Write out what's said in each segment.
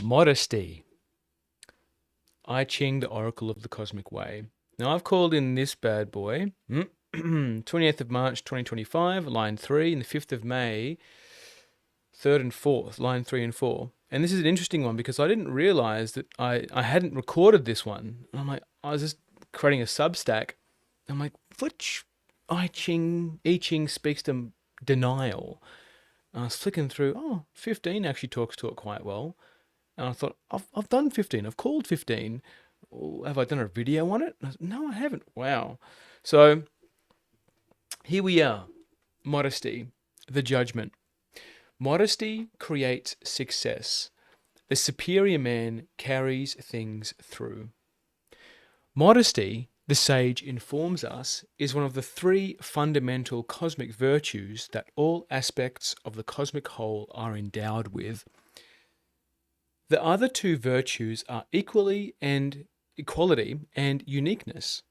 Modesty. I Ching, the Oracle of the Cosmic Way. Now I've called in this bad boy, 28th of March 2025, line 3, and the 5th of May, 3rd and 4th, line 3 and 4. And this is an interesting one because I didn't realize that I hadn't recorded this one. And I'm like, I was just creating a Substack. I'm like, which I Ching speaks to denial. And I was flicking through, 15 actually talks to it quite well. And I thought, I've done 15. I've called 15. Have I done a video on it? No, I haven't. Wow. So here we are. Modesty, the judgment. Modesty creates success. The superior man carries things through. Modesty, the sage informs us, is one of the three fundamental cosmic virtues that all aspects of the cosmic whole are endowed with. The other two virtues are equality and uniqueness.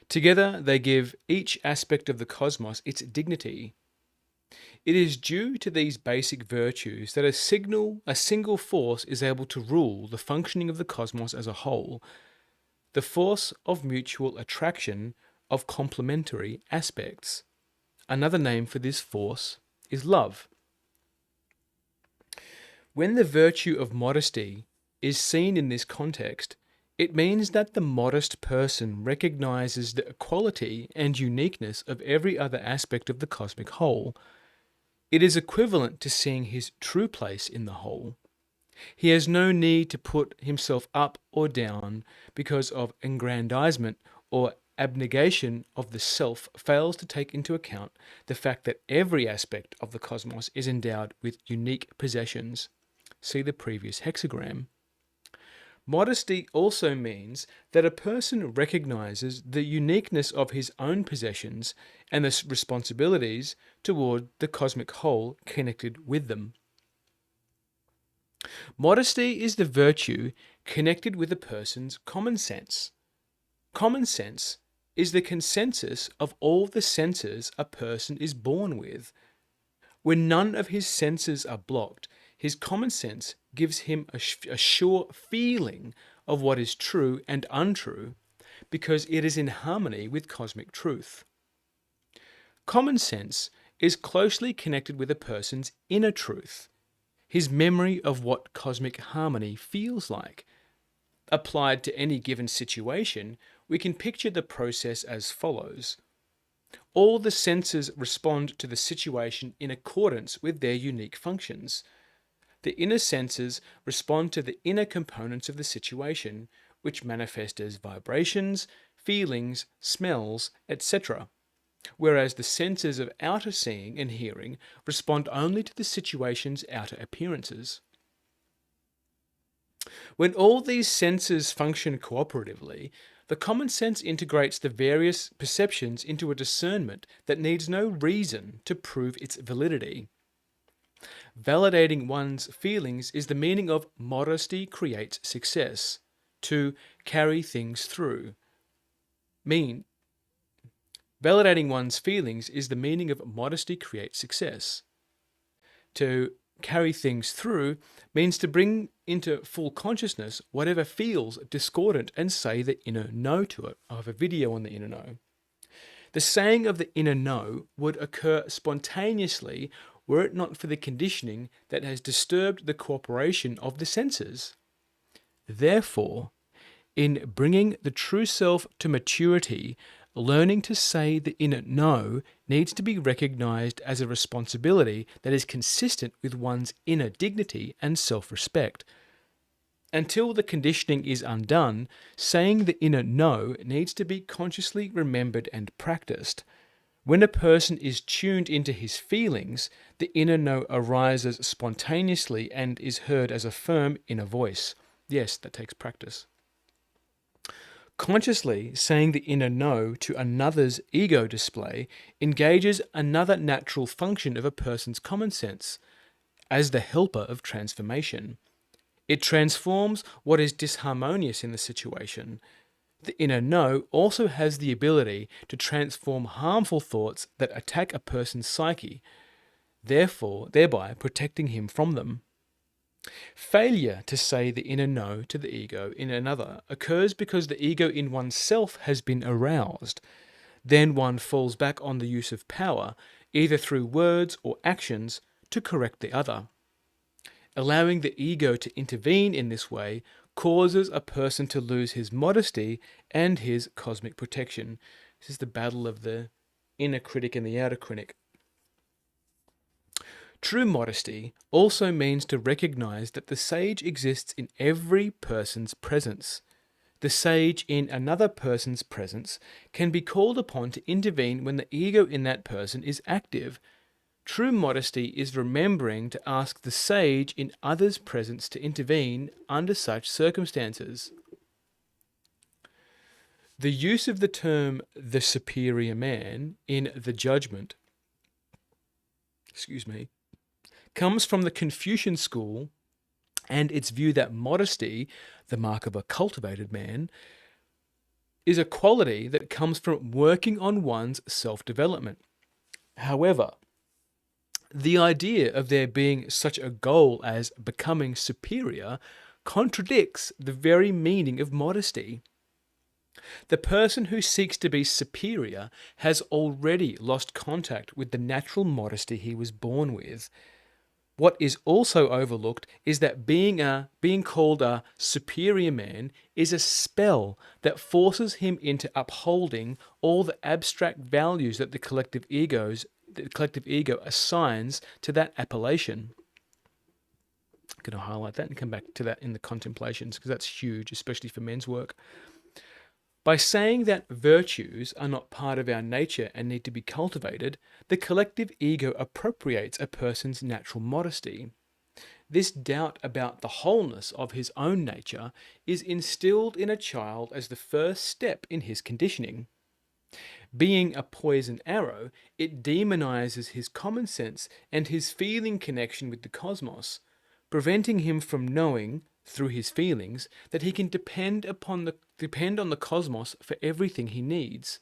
Together, they give each aspect of the cosmos its dignity. It is due to these basic virtues that a single force is able to rule the functioning of the cosmos as a whole, the force of mutual attraction of complementary aspects. Another name for this force is love. When the virtue of modesty is seen in this context, it means that the modest person recognizes the equality and uniqueness of every other aspect of the cosmic whole. It is equivalent to seeing his true place in the whole. He has no need to put himself up or down because of aggrandizement or abnegation of the self fails to take into account the fact that every aspect of the cosmos is endowed with unique possessions. See the previous hexagram. Modesty also means that a person recognizes the uniqueness of his own possessions and the responsibilities toward the cosmic whole connected with them. Modesty is the virtue connected with a person's common sense. Common sense is the consensus of all the senses a person is born with. When none of his senses are blocked, his common sense gives him a sure feeling of what is true and untrue because it is in harmony with cosmic truth. Common sense is closely connected with a person's inner truth, his memory of what cosmic harmony feels like. Applied to any given situation, we can picture the process as follows. All the senses respond to the situation in accordance with their unique functions. The inner senses respond to the inner components of the situation, which manifest as vibrations, feelings, smells, etc., whereas the senses of outer seeing and hearing respond only to the situation's outer appearances. When all these senses function cooperatively, the common sense integrates the various perceptions into a discernment that needs no reason to prove its validity. Validating one's feelings is the meaning of modesty creates success. To carry things through. Validating one's feelings is the meaning of modesty creates success. To carry things through means to bring into full consciousness whatever feels discordant and say the inner no to it. I have a video on the inner no. The saying of the inner no would occur spontaneously were it not for the conditioning that has disturbed the cooperation of the senses. Therefore, in bringing the true self to maturity, learning to say the inner no needs to be recognized as a responsibility that is consistent with one's inner dignity and self-respect. Until the conditioning is undone, saying the inner no needs to be consciously remembered and practiced. When a person is tuned into his feelings, the inner no arises spontaneously and is heard as a firm inner voice. Yes, that takes practice. Consciously saying the inner no to another's ego display engages another natural function of a person's common sense as the helper of transformation. It transforms what is disharmonious in the situation. The inner no also has the ability to transform harmful thoughts that attack a person's psyche, thereby protecting him from them. Failure to say the inner no to the ego in another occurs because the ego in oneself has been aroused. Then one falls back on the use of power, either through words or actions, to correct the other. Allowing the ego to intervene in this way causes a person to lose his modesty and his cosmic protection. This is the battle of the inner critic and the outer critic. True modesty also means to recognize that the sage exists in every person's presence. The sage in another person's presence can be called upon to intervene when the ego in that person is active. True modesty is remembering to ask the sage in others' presence to intervene under such circumstances. The use of the term the superior man in the judgment, comes from the Confucian school and its view that modesty, the mark of a cultivated man, is a quality that comes from working on one's self-development. However, the idea of there being such a goal as becoming superior contradicts the very meaning of modesty. The person who seeks to be superior has already lost contact with the natural modesty he was born with. What is also overlooked is that being called a superior man is a spell that forces him into upholding all the abstract values that the collective ego assigns to that appellation. I'm going to highlight that and come back to that in the Contemplations, because that's huge, especially for men's work. By saying that virtues are not part of our nature and need to be cultivated, the collective ego appropriates a person's natural modesty. This doubt about the wholeness of his own nature is instilled in a child as the first step in his conditioning. Being a poisoned arrow, it demonizes his common sense and his feeling connection with the cosmos, preventing him from knowing, through his feelings, that he can depend on the cosmos for everything he needs.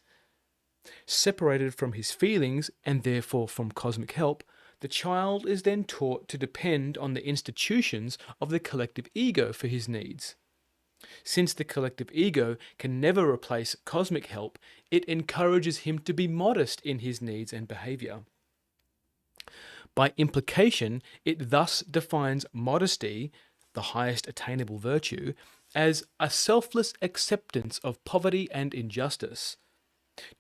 Separated from his feelings, and therefore from cosmic help, the child is then taught to depend on the institutions of the collective ego for his needs. Since the collective ego can never replace cosmic help, it encourages him to be modest in his needs and behavior. By implication, it thus defines modesty, the highest attainable virtue, as a selfless acceptance of poverty and injustice.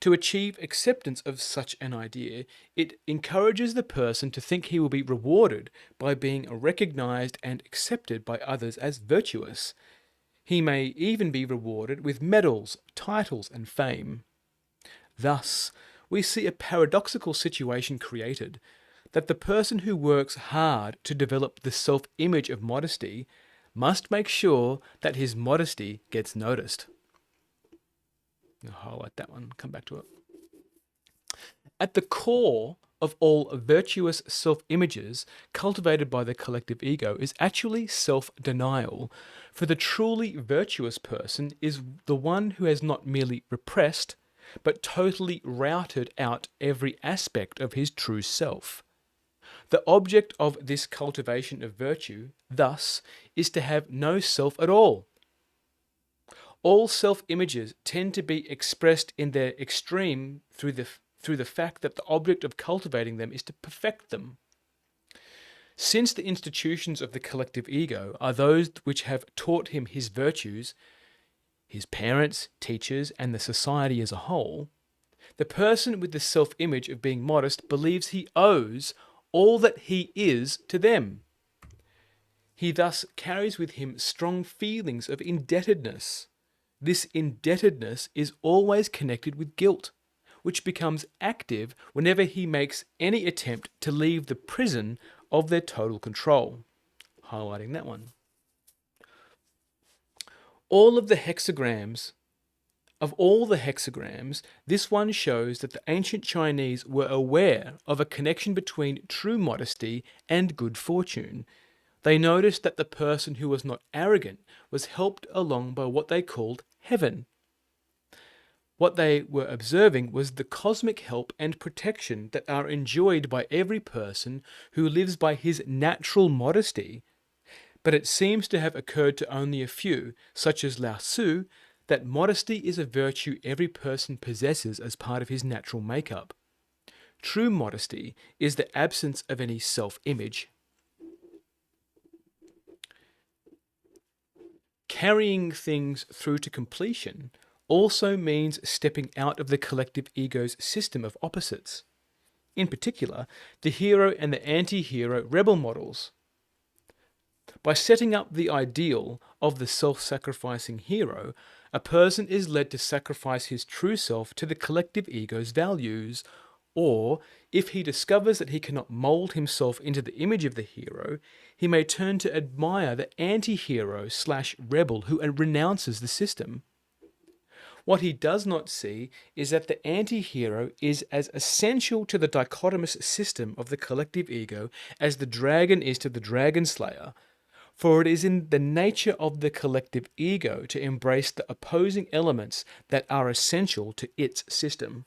To achieve acceptance of such an idea, it encourages the person to think he will be rewarded by being recognized and accepted by others as virtuous. He may even be rewarded with medals, titles, and fame. Thus, we see a paradoxical situation created, that the person who works hard to develop the self-image of modesty must make sure that his modesty gets noticed. I'll highlight that one, come back to it. At the core of all virtuous self-images cultivated by the collective ego is actually self-denial, for the truly virtuous person is the one who has not merely repressed, but totally routed out every aspect of his true self. The object of this cultivation of virtue, thus, is to have no self at all. All self-images tend to be expressed in their extreme through the fact that the object of cultivating them is to perfect them. Since the institutions of the collective ego are those which have taught him his virtues, his parents, teachers, and the society as a whole, the person with the self-image of being modest believes he owes all that he is to them. He thus carries with him strong feelings of indebtedness. This indebtedness is always connected with guilt, which becomes active whenever he makes any attempt to leave the prison of their total control. Highlighting that one. Of all the hexagrams, this one shows that the ancient Chinese were aware of a connection between true modesty and good fortune. They noticed that the person who was not arrogant was helped along by what they called heaven. What they were observing was the cosmic help and protection that are enjoyed by every person who lives by his natural modesty. but it seems to have occurred to only a few, such as Lao Tzu, that modesty is a virtue every person possesses as part of his natural makeup. True modesty is the absence of any self-image. Carrying things through to completion also means stepping out of the collective ego's system of opposites. In particular, the hero and the anti-hero rebel models. By setting up the ideal of the self-sacrificing hero, a person is led to sacrifice his true self to the collective ego's values, or, if he discovers that he cannot mold himself into the image of the hero, he may turn to admire the anti-hero/rebel who renounces the system. What he does not see is that the anti-hero is as essential to the dichotomous system of the collective ego as the dragon is to the dragon slayer, for it is in the nature of the collective ego to embrace the opposing elements that are essential to its system.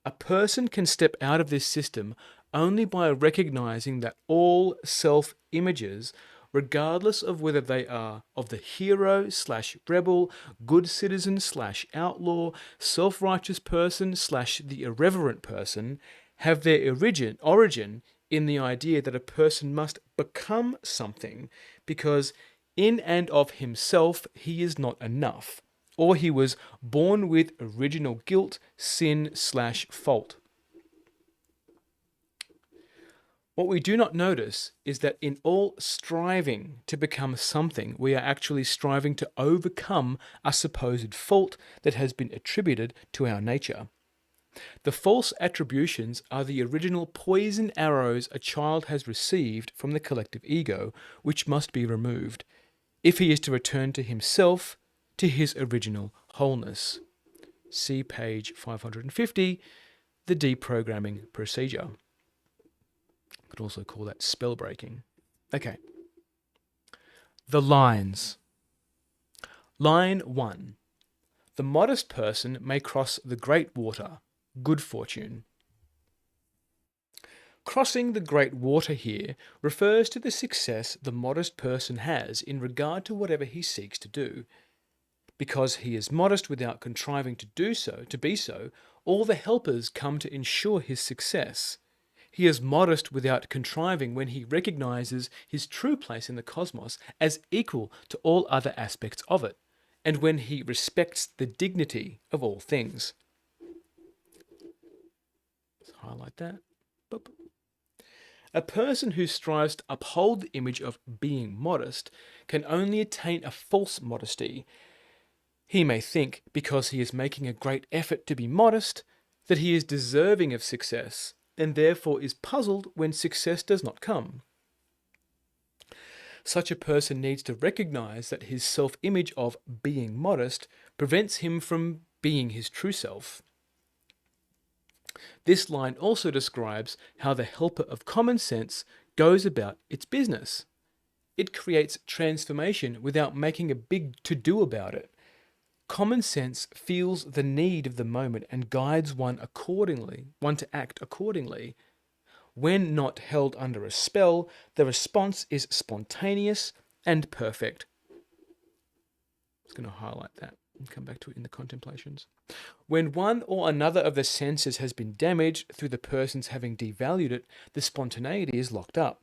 A person can step out of this system only by recognizing that all self-images, regardless of whether they are of the hero/rebel, good citizen/outlaw, self-righteous person/the irreverent person, have their origin in the idea that a person must become something because in and of himself he is not enough, or he was born with original guilt, sin/fault. What we do not notice is that in all striving to become something, we are actually striving to overcome a supposed fault that has been attributed to our nature. The false attributions are the original poison arrows a child has received from the collective ego, which must be removed, if he is to return to himself, to his original wholeness. See page 550, the deprogramming procedure. Could also call that spell breaking. Okay. The lines. Line 1. The modest person may cross the great water, good fortune. Crossing the great water here refers to the success the modest person has in regard to whatever he seeks to do. Because he is modest without contriving to be so, all the helpers come to ensure his success. He is modest without contriving when he recognizes his true place in the cosmos as equal to all other aspects of it, and when he respects the dignity of all things. Let's highlight that. Boop. A person who strives to uphold the image of being modest can only attain a false modesty. He may think, because he is making a great effort to be modest, that he is deserving of success, and therefore is puzzled when success does not come. Such a person needs to recognize that his self-image of being modest prevents him from being his true self. This line also describes how the helper of common sense goes about its business. It creates transformation without making a big to-do about it. Common sense feels the need of the moment and guides one to act accordingly. When not held under a spell, the response is spontaneous and perfect. I'm just going to highlight that and come back to it in the Contemplations. When one or another of the senses has been damaged through the person's having devalued it, the spontaneity is locked up.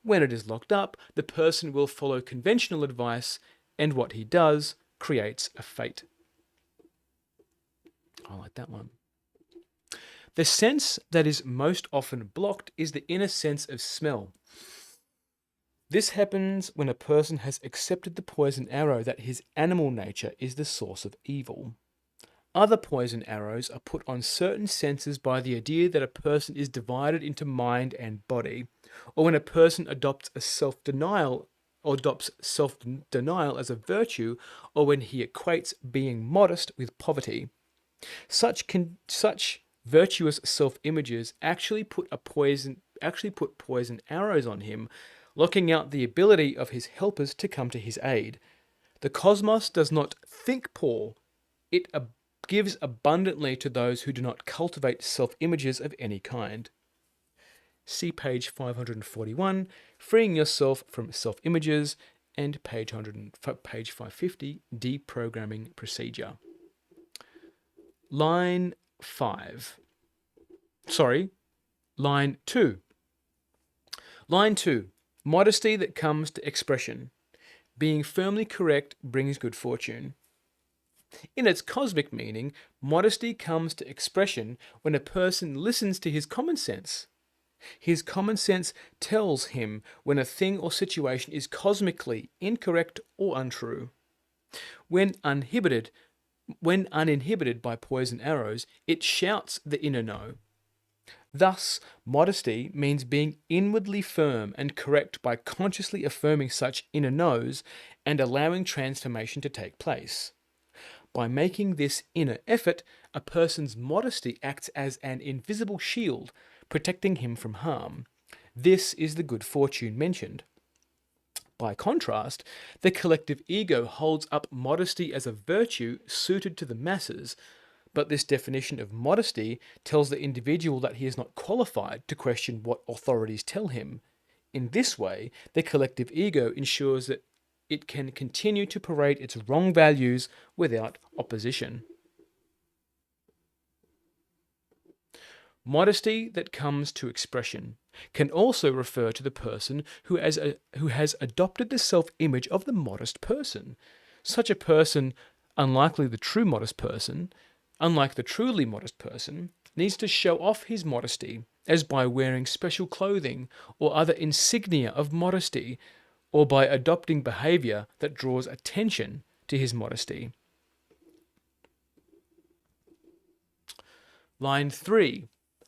When it is locked up, the person will follow conventional advice, and what he does creates a fate. I like that one. The sense that is most often blocked is the inner sense of smell. This happens when a person has accepted the poison arrow that his animal nature is the source of evil. Other poison arrows are put on certain senses by the idea that a person is divided into mind and body, or when a person adopts self-denial as a virtue, or when he equates being modest with poverty. Such virtuous self-images actually put poison arrows on him, locking out the ability of his helpers to come to his aid. The cosmos does not think poor; it gives abundantly to those who do not cultivate self-images of any kind. See page 541, Freeing Yourself from Self-Images, and page 550, Deprogramming Procedure. Line 2. Line 2. Modesty that comes to expression. Being firmly correct brings good fortune. In its cosmic meaning, modesty comes to expression when a person listens to his common sense. His common sense tells him when a thing or situation is cosmically incorrect or untrue. When uninhibited by poison arrows, it shouts the inner no. Thus, modesty means being inwardly firm and correct by consciously affirming such inner no's and allowing transformation to take place. By making this inner effort, a person's modesty acts as an invisible shield, protecting him from harm. This is the good fortune mentioned. By contrast, the collective ego holds up modesty as a virtue suited to the masses, but this definition of modesty tells the individual that he is not qualified to question what authorities tell him. In this way, the collective ego ensures that it can continue to parade its wrong values without opposition. Modesty that comes to expression can also refer to the person who has adopted the self-image of the modest person. Such a person, unlike the truly modest person, needs to show off his modesty, as by wearing special clothing or other insignia of modesty, or by adopting behavior that draws attention to his modesty. Line 3.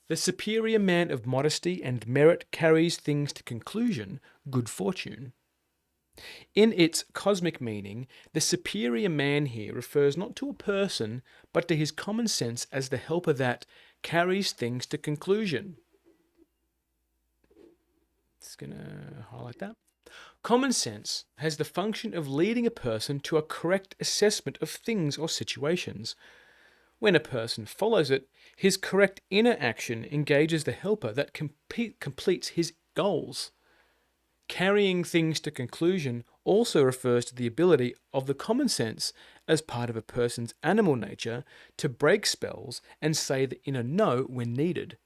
The superior man of modesty and merit carries things to conclusion, good fortune. In its cosmic meaning, the superior man here refers not to a person, but to his common sense as the helper that carries things to conclusion. Just going to highlight that. Common sense has the function of leading a person to a correct assessment of things or situations. When a person follows it, his correct inner action engages the helper that completes his goals. Carrying things to conclusion also refers to the ability of the common sense, as part of a person's animal nature, to break spells and say the inner no when needed.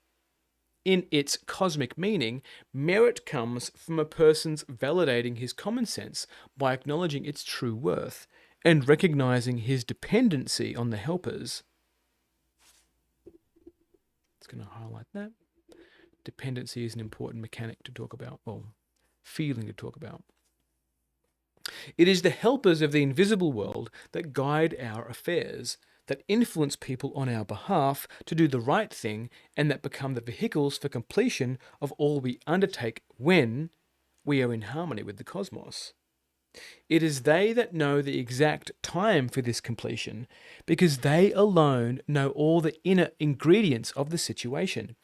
In its cosmic meaning, merit comes from a person's validating his common sense by acknowledging its true worth and recognizing his dependency on the helpers. It's going to highlight that. Dependency is an important mechanic to talk about, or feeling to talk about. It is the helpers of the invisible world that guide our affairs, that influence people on our behalf to do the right thing, and that become the vehicles for completion of all we undertake when we are in harmony with the cosmos. It is they that know the exact time for this completion, because they alone know all the inner ingredients of the situation.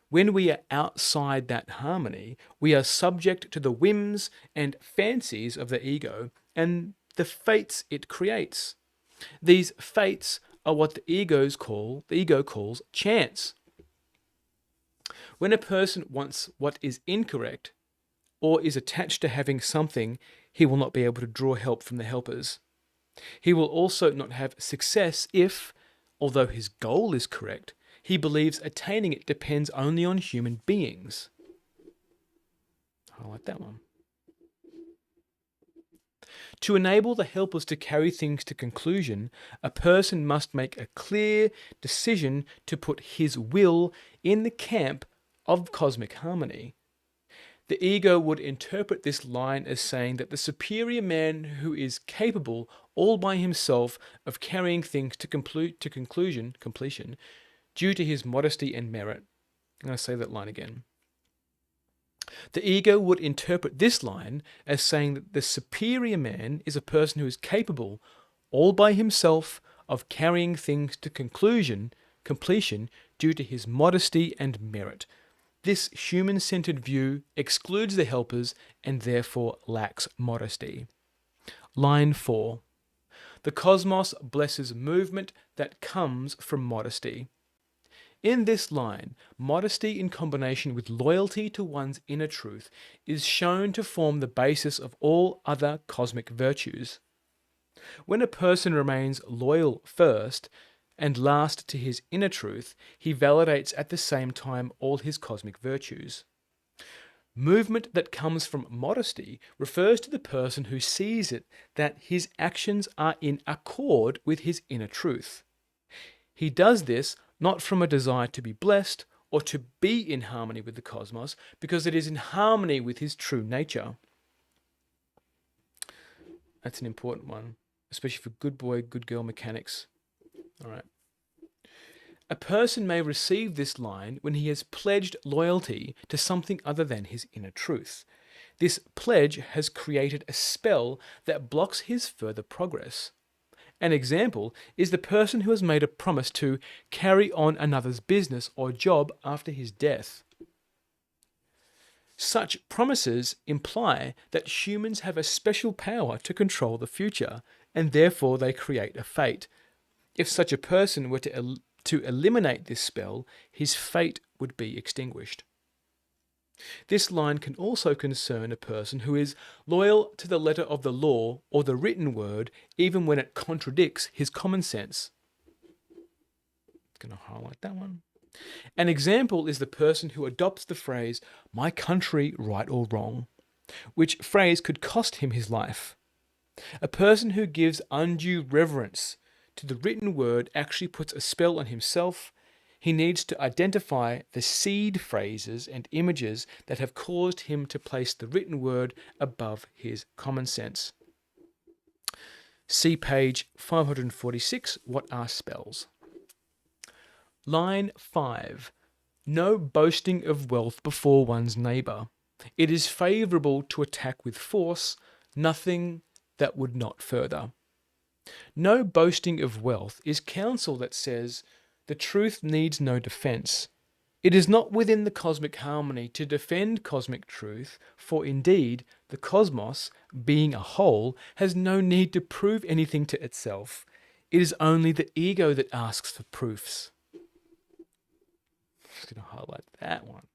When we are outside that harmony, we are subject to the whims and fancies of the ego and the fates it creates. These fates are what the ego calls chance. When a person wants what is incorrect or is attached to having something, he will not be able to draw help from the helpers. He will also not have success if, although his goal is correct, he believes attaining it depends only on human beings. I like that one. To enable the helpers to carry things to conclusion, a person must make a clear decision to put his will in the camp of cosmic harmony. The ego would interpret this line as saying that the superior man who is capable all by himself of carrying things to completion, due to his modesty and merit. I'm going to say that line again. The ego would interpret this line as saying that the superior man is a person who is capable, all by himself, of carrying things to completion due to his modesty and merit. This human-centered view excludes the helpers and therefore lacks modesty. Line 4. The cosmos blesses movement that comes from modesty. In this line, modesty in combination with loyalty to one's inner truth is shown to form the basis of all other cosmic virtues. When a person remains loyal first and last to his inner truth, he validates at the same time all his cosmic virtues. Movement that comes from modesty refers to the person who sees it that his actions are in accord with his inner truth. He does this not from a desire to be blessed or to be in harmony with the cosmos, because it is in harmony with his true nature. That's an important one, especially for good boy, good girl mechanics. All right. A person may receive this line when he has pledged loyalty to something other than his inner truth. This pledge has created a spell that blocks his further progress. An example is the person who has made a promise to carry on another's business or job after his death. Such promises imply that humans have a special power to control the future, and therefore they create a fate. If such a person were to eliminate this spell, his fate would be extinguished. This line can also concern a person who is loyal to the letter of the law or the written word, even when it contradicts his common sense. I'm going to highlight that one. An example is the person who adopts the phrase, "my country, right or wrong," which phrase could cost him his life. A person who gives undue reverence to the written word actually puts a spell on himself. He needs to identify the seed phrases and images that have caused him to place the written word above his common sense. See page 546, What are spells? Line 5. No boasting of wealth before one's neighbour. It is favourable to attack with force, nothing that would not further. No boasting of wealth is counsel that says the truth needs no defence. It is not within the cosmic harmony to defend cosmic truth, for indeed the cosmos, being a whole, has no need to prove anything to itself. It is only the ego that asks for proofs. I'm just going to highlight that one.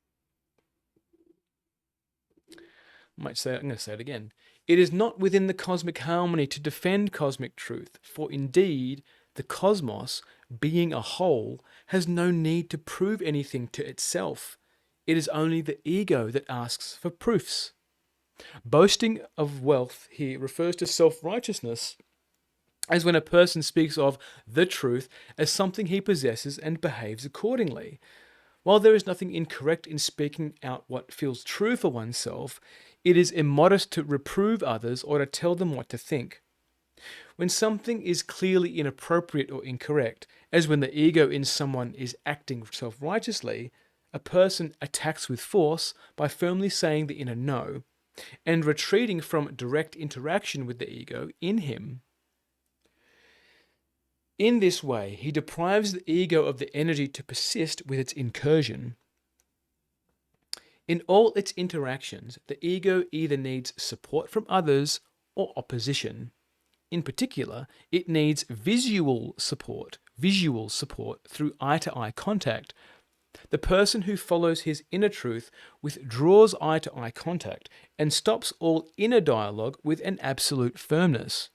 I'm going to say it again. It is not within the cosmic harmony to defend cosmic truth, for indeed the cosmos, being a whole, has no need to prove anything to itself. It is only the ego that asks for proofs. Boasting of wealth here refers to self-righteousness, as when a person speaks of the truth as something he possesses and behaves accordingly. While there is nothing incorrect in speaking out what feels true for oneself, it is immodest to reprove others or to tell them what to think. When something is clearly inappropriate or incorrect, as when the ego in someone is acting self-righteously, a person attacks with force by firmly saying the inner no, and retreating from direct interaction with the ego in him. In this way, he deprives the ego of the energy to persist with its incursion. In all its interactions, the ego either needs support from others or opposition. In particular, it needs visual support through eye-to-eye contact. The person who follows his inner truth withdraws eye-to-eye contact and stops all inner dialogue with an absolute firmness.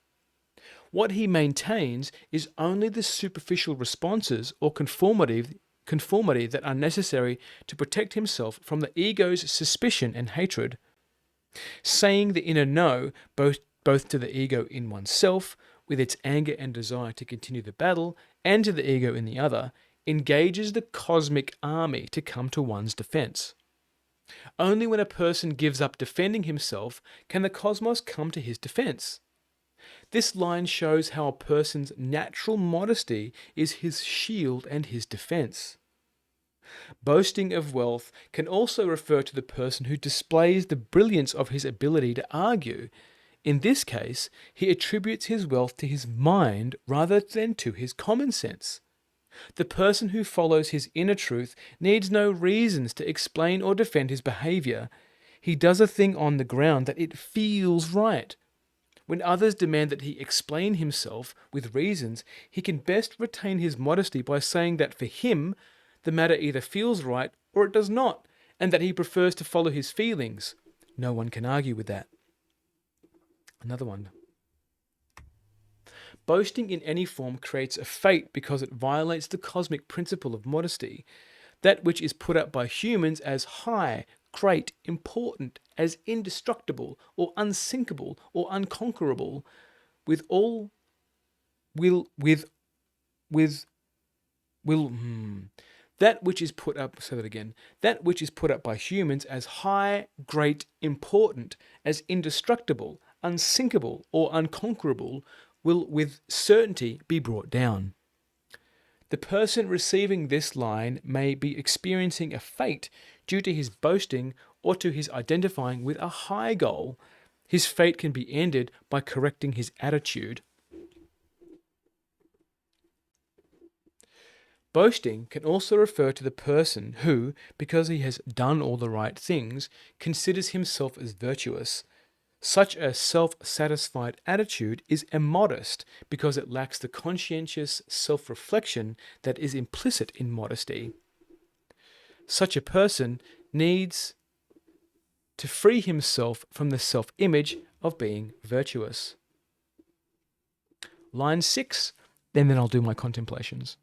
What he maintains is only the superficial responses or conformity that are necessary to protect himself from the ego's suspicion and hatred. Saying the inner no, both to the ego in oneself, with its anger and desire to continue the battle, and to the ego in the other, engages the cosmic army to come to one's defense. Only when a person gives up defending himself can the cosmos come to his defense. This line shows how a person's natural modesty is his shield and his defense. Boasting of wealth can also refer to the person who displays the brilliance of his ability to argue. In this case, he attributes his wealth to his mind rather than to his common sense. The person who follows his inner truth needs no reasons to explain or defend his behavior. He does a thing on the ground that it feels right. When others demand that he explain himself with reasons, he can best retain his modesty by saying that for him, the matter either feels right or it does not, and that he prefers to follow his feelings. No one can argue with that. Another one. Boasting in any form creates a fate because it violates the cosmic principle of modesty. That which is put up by humans as high, great, important, as indestructible, or unsinkable, or unconquerable, with all with will that which is put up say that again that which is put up by humans as high, great, important, as indestructible, unsinkable, or unconquerable will with certainty be brought down. The person receiving this line may be experiencing a fate due to his boasting or to his identifying with a high goal. His fate can be ended by correcting his attitude. Boasting can also refer to the person who, because he has done all the right things, considers himself as virtuous. Such a self-satisfied attitude is immodest because it lacks the conscientious self-reflection that is implicit in modesty. Such a person needs to free himself from the self-image of being virtuous. Line 6, and then I'll do my contemplations.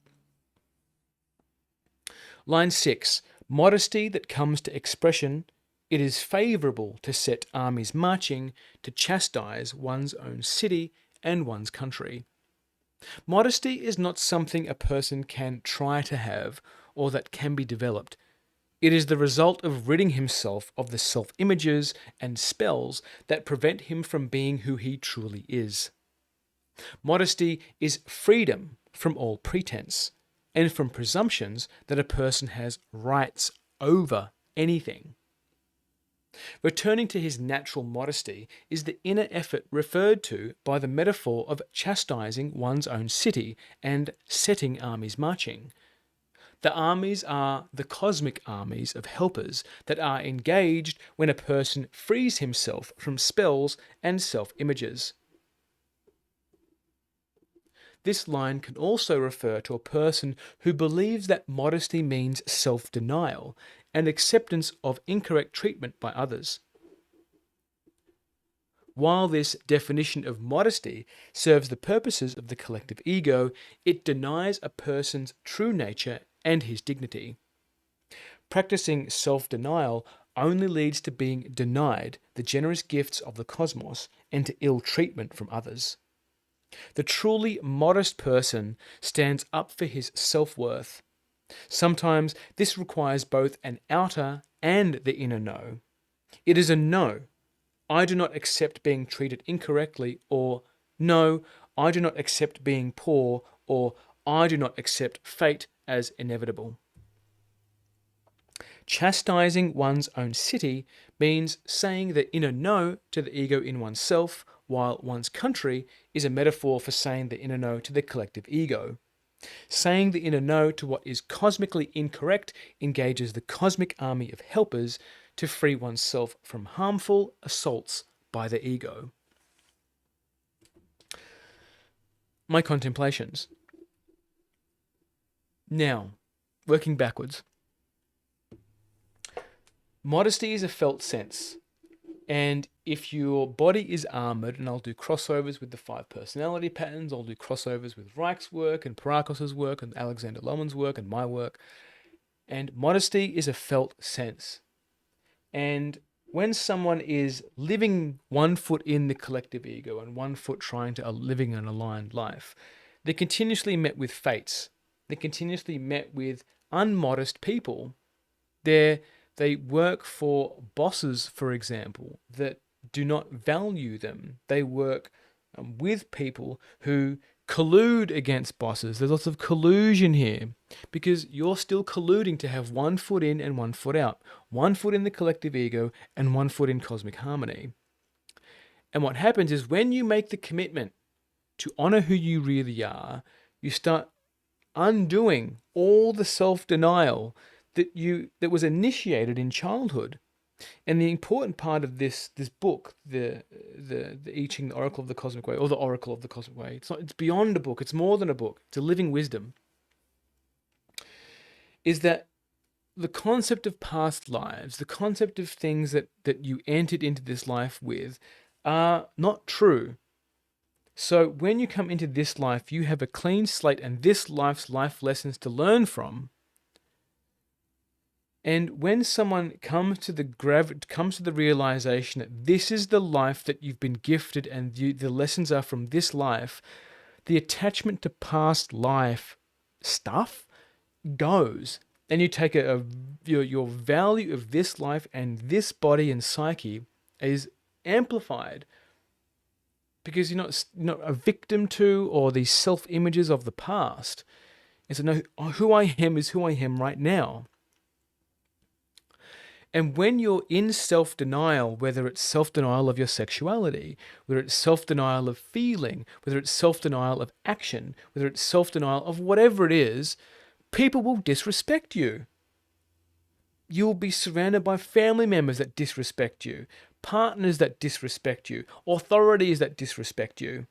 Line 6. Modesty that comes to expression. It is favourable to set armies marching, to chastise one's own city and one's country. Modesty is not something a person can try to have or that can be developed. It is the result of ridding himself of the self-images and spells that prevent him from being who he truly is. Modesty is freedom from all pretense and from presumptions that a person has rights over anything. Returning to his natural modesty is the inner effort referred to by the metaphor of chastising one's own city and setting armies marching. The armies are the cosmic armies of helpers that are engaged when a person frees himself from spells and self-images. This line can also refer to a person who believes that modesty means self-denial and acceptance of incorrect treatment by others. While this definition of modesty serves the purposes of the collective ego, it denies a person's true nature and his dignity. Practicing self-denial only leads to being denied the generous gifts of the cosmos and to ill treatment from others. The truly modest person stands up for his self-worth. Sometimes this requires both an outer and the inner no. It is a no, I do not accept being treated incorrectly, or no, I do not accept being poor, or I do not accept fate as inevitable. Chastising one's own city means saying the inner no to the ego in oneself, while one's country is a metaphor for saying the inner no to the collective ego. Saying the inner no to what is cosmically incorrect engages the cosmic army of helpers to free oneself from harmful assaults by the ego. My contemplations. Now, working backwards. Modesty is a felt sense. And if your body is armored, and I'll do crossovers with the 5 personality patterns, I'll do crossovers with Reich's work and Parakos' work and Alexander Loman's work and my work. And modesty is a felt sense. And when someone is living one foot in the collective ego and one foot trying to living an aligned life, they're continuously met with fates. They're continuously met with unmodest people. They work for bosses, for example, that do not value them. They work with people who collude against bosses. There's lots of collusion here because you're still colluding to have one foot in and one foot out, one foot in the collective ego and one foot in cosmic harmony. And what happens is when you make the commitment to honor who you really are, you start undoing all the self-denial that was initiated in childhood. And the important part of this book, the I Ching, the Oracle of the Cosmic Way, or the Oracle of the Cosmic Way, it's beyond a book. It's more than a book. It's a living wisdom. is that the concept of past lives, the concept of things that you entered into this life with, are not true. So when you come into this life, you have a clean slate and this life's life lessons to learn from. And when someone comes to the realization that this is the life that you've been gifted and the lessons are from this life, the attachment to past life stuff goes. And you take your value of this life and this body and psyche is amplified because you're not a victim to or these self images of the past. And so no, who I am is who I am right now. And when you're in self denial, whether it's self denial of your sexuality, whether it's self denial of feeling, whether it's self denial of action, whether it's self denial of whatever it is, people will disrespect you. You'll be surrounded by family members that disrespect you, partners that disrespect you, authorities that disrespect you.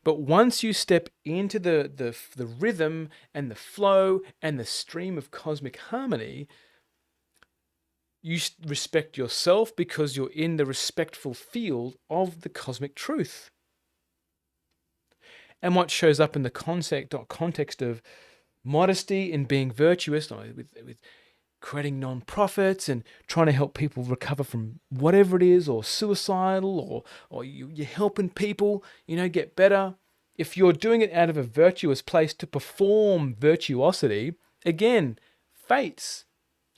But once you step into the rhythm and the flow and the stream of cosmic harmony, you respect yourself because you're in the respectful field of the cosmic truth. And what shows up in the context of modesty and being virtuous, with creating non-profits and trying to help people recover from whatever it is, or suicidal, or you're helping people, get better. If you're doing it out of a virtuous place to perform virtuosity, again, fates.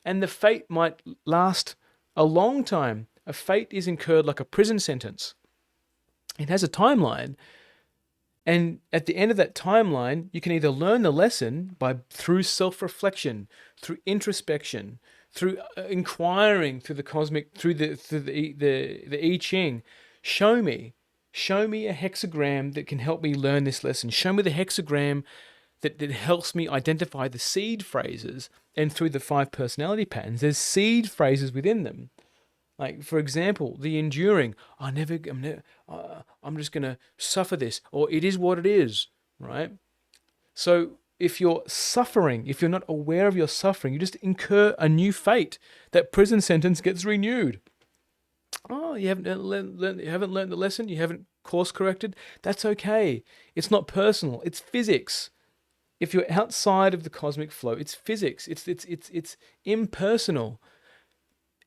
And the fate might last a long time. A fate is incurred like a prison sentence. It has a timeline. And at the end of that timeline, you can either learn the lesson through self-reflection, through introspection, through inquiring through the cosmic, through the I Ching. Show me a hexagram that can help me learn this lesson. Show me the hexagram that helps me identify the seed phrases. And through the 5 personality patterns, there's seed phrases within them. Like, for example, the enduring. I'm just going to suffer this, or it is what it is, right? So if you're suffering, if you're not aware of your suffering, you just incur a new fate. That prison sentence gets renewed. Oh, you haven't learned the lesson? You haven't course corrected? That's okay. It's not personal. It's physics. If you're outside of the cosmic flow, it's physics. It's impersonal.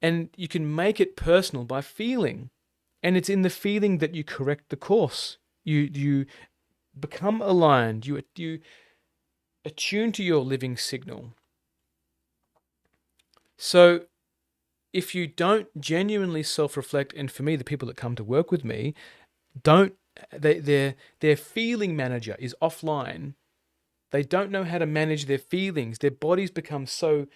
And you can make it personal by feeling. And it's in the feeling that you correct the course. You become aligned. You attune to your living signal. So if you don't genuinely self-reflect, and for me, the people that come to work with me, their feeling manager is offline. They don't know how to manage their feelings. Their bodies become so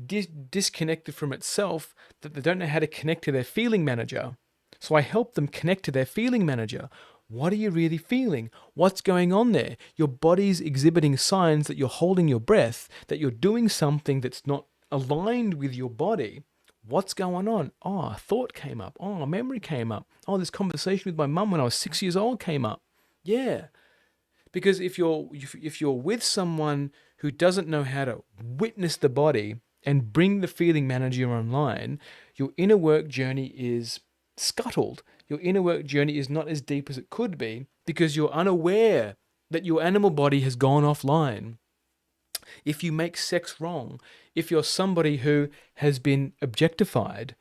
disconnected from itself that they don't know how to connect to their feeling manager. So I help them connect to their feeling manager. What are you really feeling? What's going on there? Your body's exhibiting signs that you're holding your breath, that you're doing something that's not aligned with your body. What's going on? Oh, a thought came up. Oh, a memory came up. Oh, this conversation with my mum when I was 6 years old came up. Yeah. Because if you're with someone who doesn't know how to witness the body and bring the feeling manager online, your inner work journey is scuttled. Your inner work journey is not as deep as it could be because you're unaware that your animal body has gone offline. If you make sex wrong, if you're somebody who has been objectified,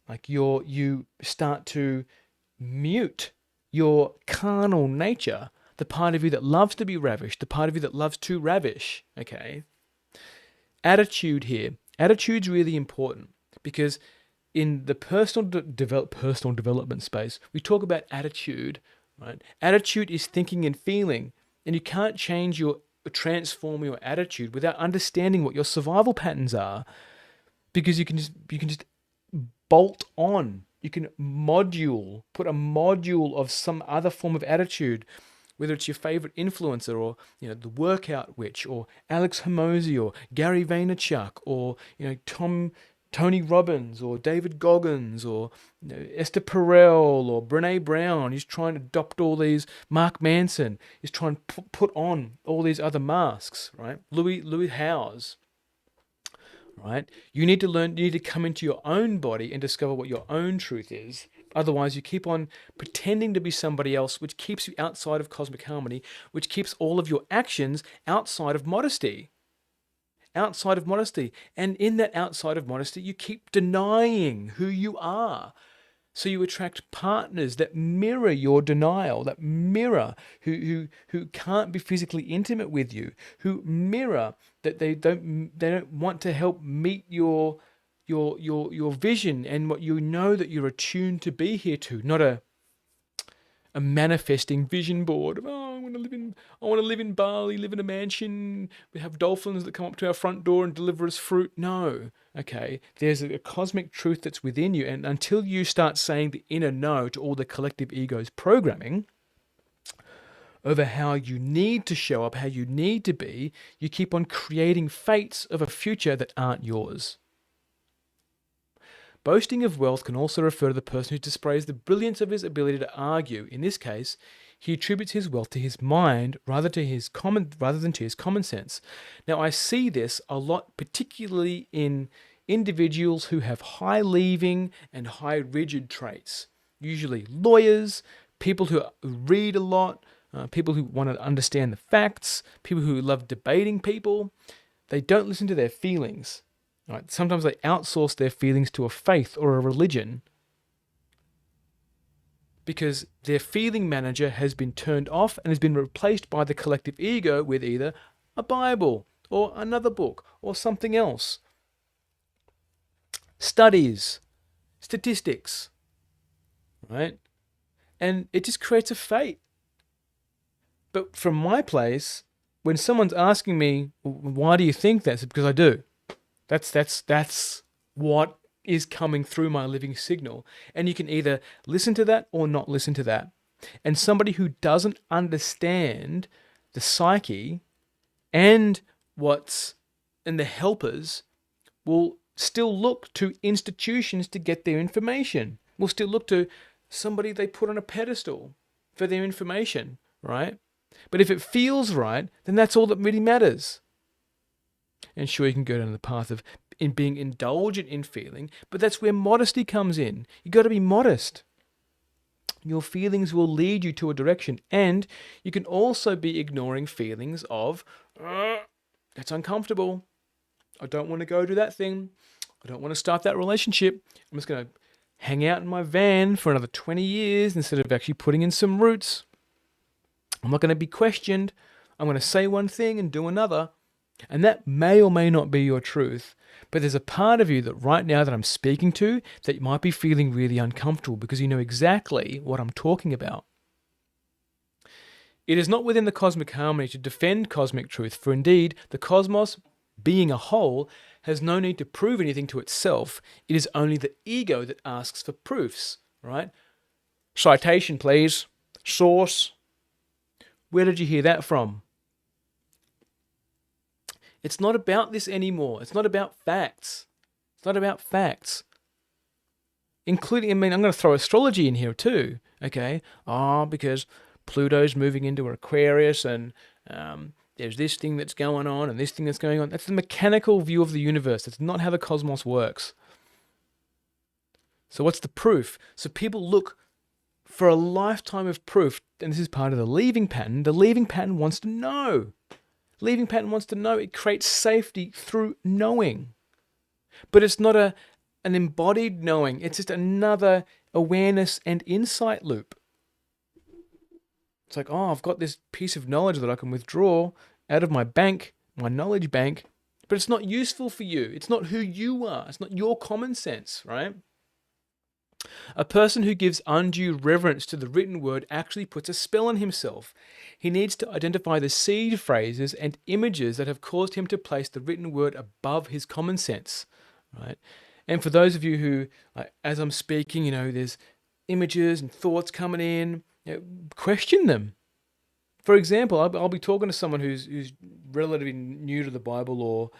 like you start to mute your carnal nature, the part of you that loves to be ravished, the part of you that loves to ravish, okay? Attitude here. Attitude's really important because in the personal development space, we talk about attitude, right? Attitude is thinking and feeling, and you can't transform your attitude without understanding what your survival patterns are, because you can just bolt on. You can put a module of some other form of attitude, whether it's your favorite influencer or the workout witch or Alex Hormozi or Gary Vaynerchuk or Tony Robbins or David Goggins or Esther Perel or Brene Brown. He's trying to adopt all these. Mark Manson is trying to put on all these other masks, right? Louis Howes. right? You need to learn, you need to come into your own body and discover what your own truth is. Otherwise, you keep on pretending to be somebody else, which keeps you outside of cosmic harmony, which keeps all of your actions outside of modesty. Outside of modesty. And in that outside of modesty, you keep denying who you are. So you attract partners that mirror your denial, that mirror who can't be physically intimate with you, who mirror that they don't want to help meet your vision and what you know that you're attuned to be here to, not a manifesting vision board. Oh, I want to live in Bali, live in a mansion. We have dolphins that come up to our front door and deliver us fruit. No. Okay. There's a cosmic truth that's within you. And until you start saying the inner no to all the collective ego's programming over how you need to show up, how you need to be, you keep on creating fates of a future that aren't yours. Boasting of wealth can also refer to the person who displays the brilliance of his ability to argue. In this case, he attributes his wealth to his mind rather than to his common sense. Now, I see this a lot, particularly in individuals who have high leaving and high rigid traits. Usually lawyers, people who read a lot, people who want to understand the facts, people who love debating people. They don't listen to their feelings. Right? Sometimes they outsource their feelings to a faith or a religion because their feeling manager has been turned off and has been replaced by the collective ego with either a Bible or another book or something else. Studies, statistics, right? And it just creates a fate. But from my place, when someone's asking me, why do you think that? It's because I do. That's what is coming through my living signal. And you can either listen to that or not listen to that. And somebody who doesn't understand the psyche and the helpers will still look to institutions to get their information. Will still look to somebody they put on a pedestal for their information, right? But if it feels right, then that's all that really matters. And sure, you can go down the path of being indulgent in feeling, but that's where modesty comes in. You got to be modest. Your feelings will lead you to a direction, and you can also be ignoring feelings of, that's uncomfortable. I don't want to go do that thing. I don't want to start that relationship. I'm just going to hang out in my van for another 20 years instead of actually putting in some roots. I'm not going to be questioned. I'm going to say one thing and do another. And that may or may not be your truth, but there's a part of you that right now that I'm speaking to that you might be feeling really uncomfortable because you know exactly what I'm talking about. It is not within the cosmic harmony to defend cosmic truth, for indeed, the cosmos, being a whole, has no need to prove anything to itself. It is only the ego that asks for proofs, right? Citation, please. Source. Where did you hear that from? It's not about this anymore. It's not about facts. It's not about facts. Including, I'm going to throw astrology in here too, okay? Because Pluto's moving into Aquarius and there's this thing that's going on and this thing that's going on. That's the mechanical view of the universe. That's not how the cosmos works. So what's the proof? So people look for a lifetime of proof, and this is part of the leaving pattern. The leaving pattern wants to know. Leaving pattern wants to know. It creates safety through knowing. But it's not an embodied knowing. It's just another awareness and insight loop. It's like, I've got this piece of knowledge that I can withdraw out of my bank, my knowledge bank, but it's not useful for you. It's not who you are. It's not your common sense, right? A person who gives undue reverence to the written word actually puts a spell on himself. He needs to identify the seed phrases and images that have caused him to place the written word above his common sense, right? And for those of you who, as I'm speaking, there's images and thoughts coming in, question them. For example, I'll be talking to someone who's relatively new to the Bible or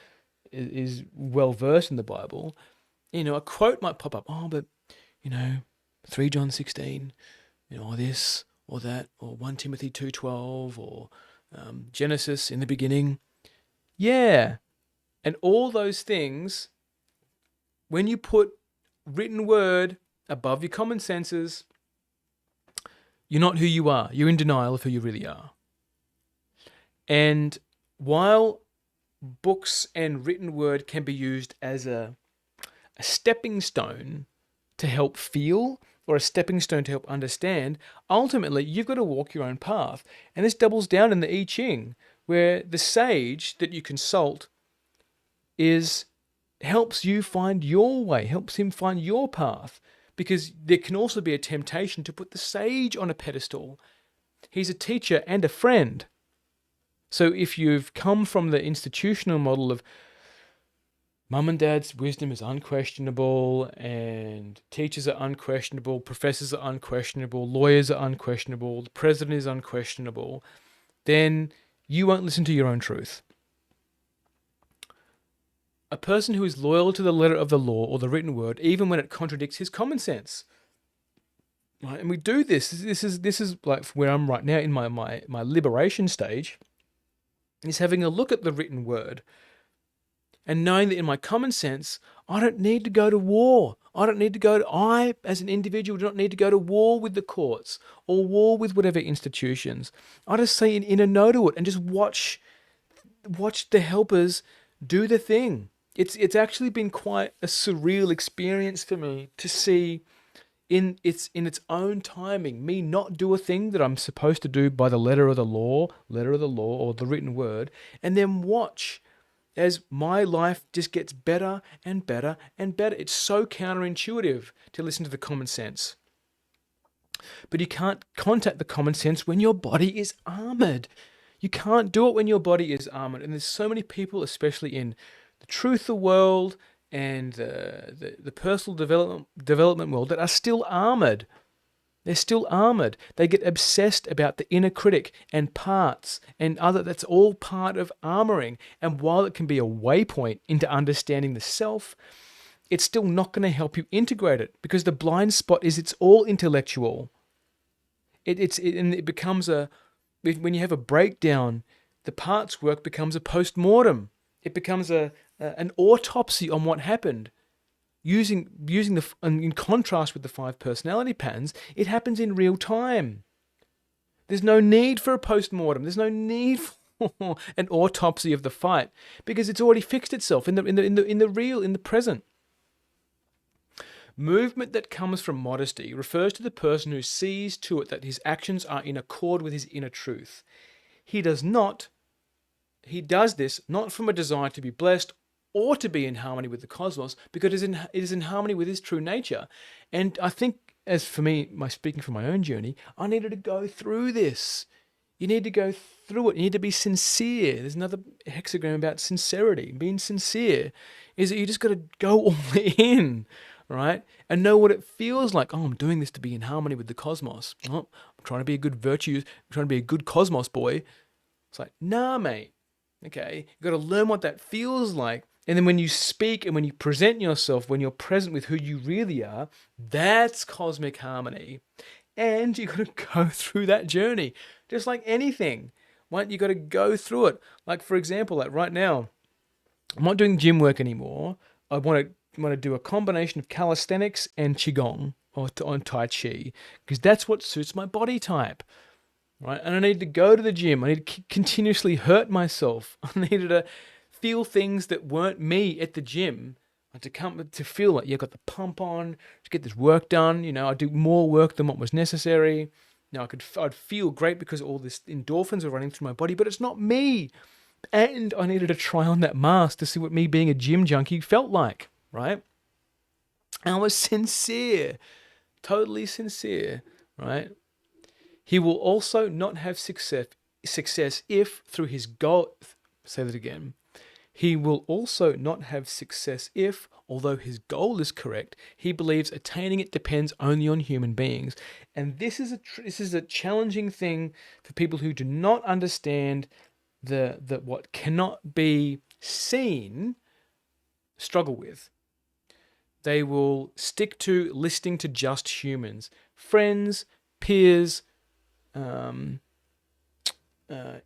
is well versed in the Bible. A quote might pop up. But 3 John 16, or this or that, or 1 Timothy 2:12, or Genesis in the beginning. Yeah. And all those things, when you put written word above your common senses, you're not who you are. You're in denial of who you really are. And while books and written word can be used as a stepping stone to help feel or a stepping stone to help understand, ultimately you've got to walk your own path. And this doubles down in the I Ching, where the sage that you consult helps you find your way, helps him find your path. Because there can also be a temptation to put the sage on a pedestal. He's a teacher and a friend. So if you've come from the institutional model of mum and dad's wisdom is unquestionable, and teachers are unquestionable, professors are unquestionable, lawyers are unquestionable, the president is unquestionable, then you won't listen to your own truth. A person who is loyal to the letter of the law or the written word, even when it contradicts his common sense. Right? And we do this. This is like where I'm right now in my liberation stage, is having a look at the written word and knowing that in my common sense, I don't need to go to war. I, as an individual, do not need to go to war with the courts or war with whatever institutions. I just say an inner no to it and just watch the helpers do the thing. It's actually been quite a surreal experience for me to see in its own timing, me not do a thing that I'm supposed to do by the letter of the law or the written word, and then watch as my life just gets better and better and better. It's so counterintuitive to listen to the common sense. But you can't contact the common sense when your body is armored. You can't do it when your body is armored. And there's so many people, especially in the truth world and the personal development world, that are still armored. They're still armored. They get obsessed about the inner critic and parts and other. That's all part of armoring. And while it can be a waypoint into understanding the self, it's still not going to help you integrate it, because the blind spot is it's all intellectual. It becomes when you have a breakdown, the parts work becomes a post-mortem. It becomes an autopsy on what happened. Using in contrast with the 5 personality patterns, it happens in real time. There's no need for a post-mortem. There's no need for an autopsy of the fight, because it's already fixed itself in the present. Movement that comes from modesty refers to the person who sees to it that his actions are in accord with his inner truth. He does this not from a desire to be blessed or to be in harmony with the cosmos, because it is in harmony with his true nature. And I think, as for me, speaking from my own journey, I needed to go through this. You need to go through it. You need to be sincere. There's another hexagram about sincerity. Being sincere is that you just got to go all in, right? And know what it feels like. Oh, I'm doing this to be in harmony with the cosmos. Oh, I'm trying to be a good virtue. I'm trying to be a good cosmos boy. It's like, nah, mate. Okay, you've got to learn what that feels like. And then when you speak and when you present yourself, when you're present with who you really are, that's cosmic harmony. And you've got to go through that journey, just like anything. Right? You've got to go through it. Like, for example, like right now, I'm not doing gym work anymore. I want to do a combination of calisthenics and qigong or Tai Chi, because that's what suits my body type. Right? And I need to go to the gym. I need to continuously hurt myself. I needed to feel things that weren't me at the gym, to feel like, got the pump on to get this work done. I do more work than what was necessary. I'd feel great because all this endorphins are running through my body, but it's not me. And I needed to try on that mask to see what me being a gym junkie felt like, right? And I was sincere, totally sincere, right? He will also not have success if through his goal, say that again. He will also not have success if, although his goal is correct, he believes attaining it depends only on human beings. And this is a challenging thing for people who do not understand that what cannot be seen struggle with. They will stick to listening to just humans, friends, peers,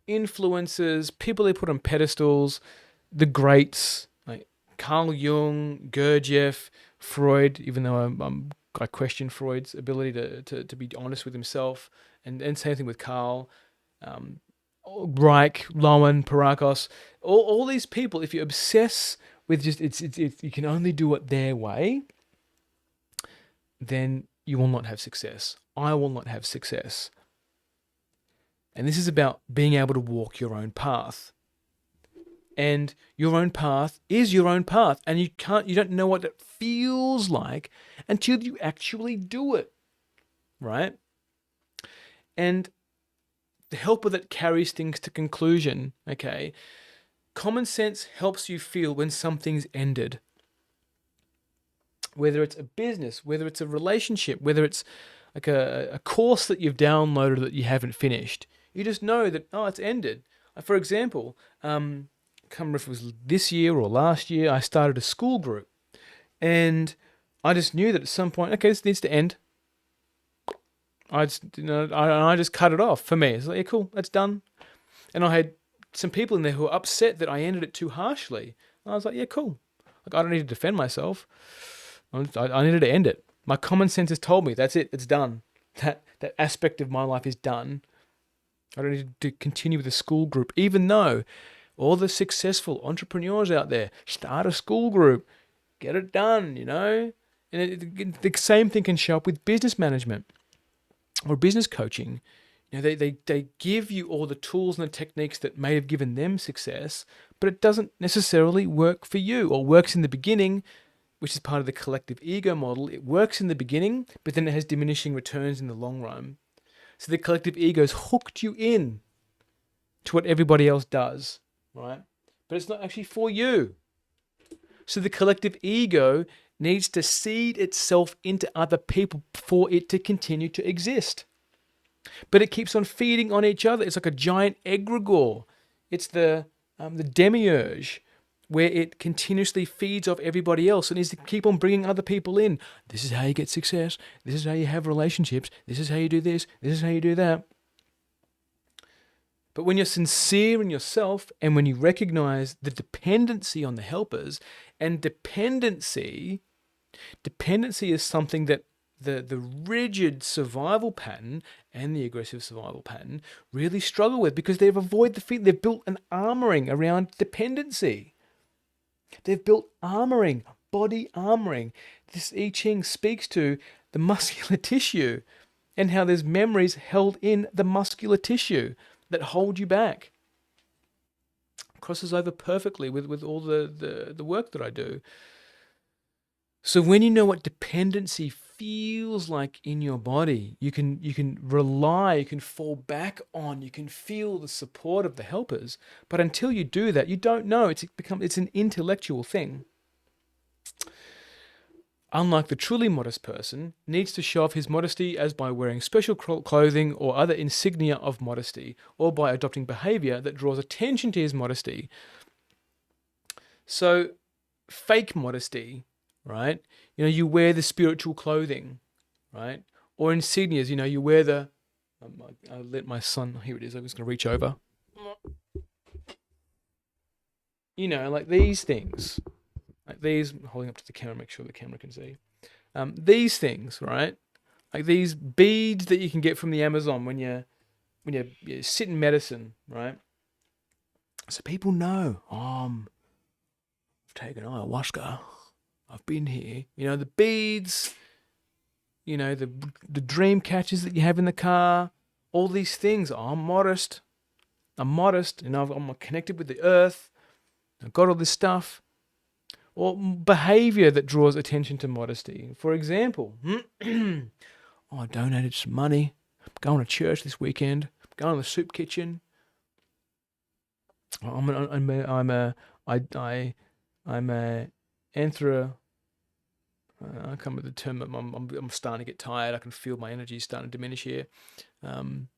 influencers, people they put on pedestals, the greats, Carl Jung, Gurdjieff, Freud, even though I question Freud's ability to be honest with himself, and same thing with Carl, um, Reich, Lowen, Parakos, all these people, if you obsess with just you can only do it their way, then you will not have success. I will not have success. And this is about being able to walk your own path. And your own path is your own path, and you don't know what it feels like until you actually do it, right? And the helper that carries things to conclusion, okay? Common sense helps you feel when something's ended. Whether it's a business, whether it's a relationship, whether it's like a course that you've downloaded that you haven't finished. You just know that, oh, it's ended. For example, I can't remember if it was this year or last year, I started a school group. And I just knew that at some point, okay, this needs to end. I just cut it off for me. It's like, yeah, cool, that's done. And I had some people in there who were upset that I ended it too harshly. And I was like, yeah, cool. Like, I don't need to defend myself. I needed to end it. My common sense has told me that's it. It's done. That aspect of my life is done. I don't need to continue with the school group, even though all the successful entrepreneurs out there start a school group, get it done, you know. And the same thing can show up with business management or business coaching. You know, they give you all the tools and the techniques that may have given them success, but it doesn't necessarily work for you, or works in the beginning, which is part of the collective ego model. It works in the beginning, but then it has diminishing returns in the long run. So the collective ego's hooked you in to what everybody else does, right? But it's not actually for you. So the collective ego needs to seed itself into other people for it to continue to exist. But it keeps on feeding on each other. It's like a giant egregore. It's the demiurge, where it continuously feeds off everybody else and needs to keep on bringing other people in. This is how you get success. This is how you have relationships. This is how you do this. This is how you do that. But when you're sincere in yourself, and when you recognize the dependency on the helpers, and dependency is something that the rigid survival pattern and the aggressive survival pattern really struggle with, because they've built an armoring around dependency. They've built armoring, body armoring. This I Ching speaks to the muscular tissue and how there's memories held in the muscular tissue that hold you back. Crosses over perfectly with all the work that I do. So when you know what dependency feels like in your body, you can rely, you can fall back on, you can feel the support of the helpers. But until you do that, you don't know. It's an intellectual thing. Unlike the truly modest person, needs to show off his modesty as by wearing special clothing or other insignia of modesty, or by adopting behavior that draws attention to his modesty. So, fake modesty, right? You know, you wear the spiritual clothing, right? Or insignias, you know, you wear the... I'll let my son... Here it is, I'm just going to reach over. You know, like these things. Like these, I'm holding up to the camera, make sure the camera can see. These things, right? Like these beads that you can get from the Amazon when you sit in medicine, right? So people know, I've taken ayahuasca. I've been here. You know, the beads, you know, the dream catchers that you have in the car, all these things. Oh, I'm modest. You know, I'm connected with the earth. I've got all this stuff. Or behavior that draws attention to modesty. For example, I donated some money. I'm going to church this weekend. I'm going to the soup kitchen. I'm a anthro. I come with the term. I'm starting to get tired. I can feel my energy starting to diminish here. I'm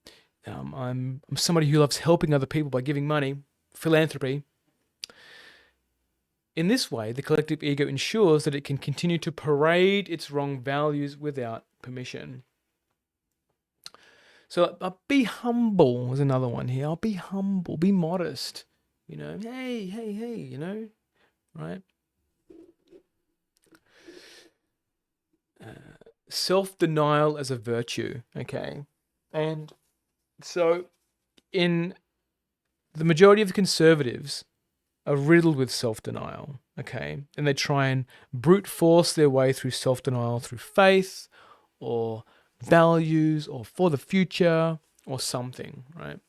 somebody who loves helping other people by giving money. Philanthropy. In this way, the collective ego ensures that it can continue to parade its wrong values without permission. So be humble is another one here. I'll be humble, be modest. You know, hey, you know, right? self-denial as a virtue, okay? And so in the majority of the conservatives are riddled with self-denial, okay? And they try and brute force their way through self-denial through faith or values or for the future or something, right?